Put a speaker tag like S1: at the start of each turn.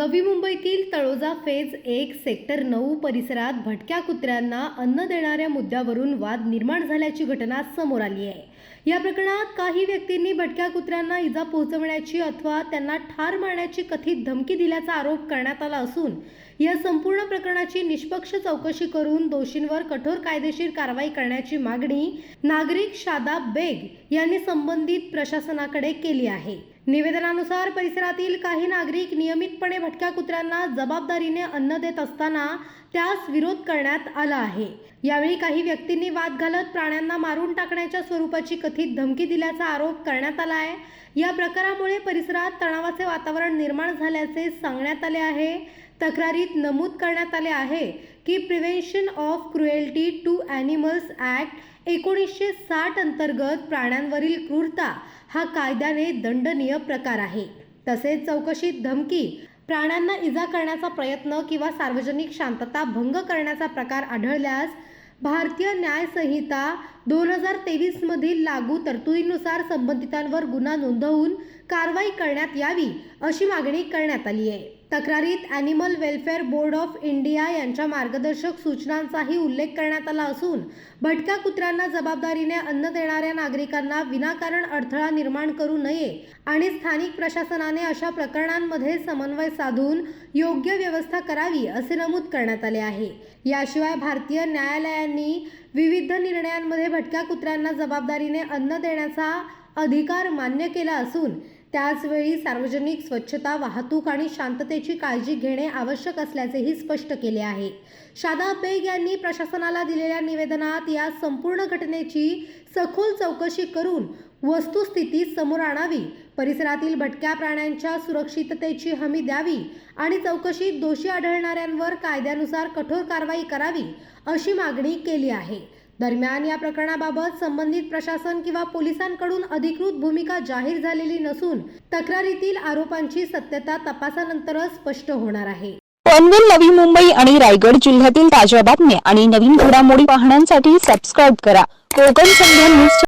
S1: नवी मुंबईतील Taloja phase 1 sector 9 परिसरात भटक्या कुत्र्यांना अन्न देणाऱ्या मुद्द्यावरून वाद निर्माण झाल्याची घटना समोर आली आहे। या प्रकरणात काही व्यक्तींनी भटक्या कुत्र्यांना इजा पोहोचवण्याची अथवा त्यांना ठार मारण्याची कथित धमकी दिल्याचा आरोप करण्यात आला असून या संपूर्ण प्रकरणाची निष्पक्ष चौकशी करून दोषींवर कठोर कायदेशीर कारवाई करण्याची मागणी नागरिक शादाब बेग यांनी संबंधित प्रशासनाकडे केली आहे। निवेदनानुसार परिसरातील काही नागरिक नियमितपणे भटक्या कुत्र्यांना जबाबदारीने अन्न देत असताना त्यास विरोध करण्यात आला आहे। यावेळी काही व्यक्तींनी वाद घालत प्राण्यांना मारून टाकण्याच्या स्वरूपाची कथित धमकी दिल्याचा आरोप करण्यात आला आहे। या प्रकारामुळे परिसरात तणावाचे वातावरण निर्माण झाल्याचे सांगण्यात आले आहे। तक्रारीत नमूद करण्यात आले आहे की prevention of cruelty to animals act 1960 अंतर्गत प्राण्यांवरील क्रूरता हा कायद्याने दंडनीय प्रकार आहे। तसेच चौकशीत धमकी, प्राण्यांना इजा करण्याचा प्रयत्न किंवा सार्वजनिक शांतता भंग करण्याचा प्रकार आढळल्यास भारतीय न्याय संहिता 2023 मधील लागू तरतुदीनुसार संबंधितांवर गुन्हा नोंदवून कारवाई करण्यात यावी अशी मागणी करण्यात आली आहे। तक्रारीत animal welfare board of India यांच्या मार्गदर्शक सूचनांचाही उल्लेख करण्यात आला असून भटक्या कुत्र्यांना जबाबदारीने अन्न देणाऱ्या नागरिकांना विनाकारण अडथळा निर्माण करू नये आणि स्थानिक प्रशासनाने अशा प्रकरणांमध्ये समन्वय साधून योग्य व्यवस्था करावी असे नमूद करण्यात आले आहे। याशिवाय भारतीय न्यायालयांनी विविध निर्णयांमध्ये भटक्या कुत्र्यांना जबाबदारीने अन्न देण्याचा अधिकार मान्य केला असून त्याचवेळी सार्वजनिक स्वच्छता, वाहतूक आणि शांततेची काळजी घेणे आवश्यक असल्याचेही स्पष्ट केले आहे। शादाब बेग यांनी प्रशासनाला दिलेल्या निवेदनात या संपूर्ण घटनेची सखोल चौकशी करून वस्तुस्थिती समोर आणावी, परिसरातील भटक्या प्राण्यांच्या सुरक्षिततेची हमी द्यावी आणि चौकशीत दोषी आढळणाऱ्यांवर कायद्यानुसार कठोर कारवाई करावी अशी मागणी केली आहे। दरम्यान या प्रकरणाबाबत संबंधित प्रशासन किंवा पोलिसांकडून अधिकृत भूमिका जाहीर झालेली नसून तक्रारीतील आरोपांची सत्यता तपासानंतरच स्पष्ट होणार आहे।
S2: पनवेल, नवी मुंबई आणि रायगड जिल्ह्यातील ताज्या बातम्या आणि नवीन घडामोडी पाहण्यासाठी सबस्क्राईब करा कोकण संध्या न्यूज।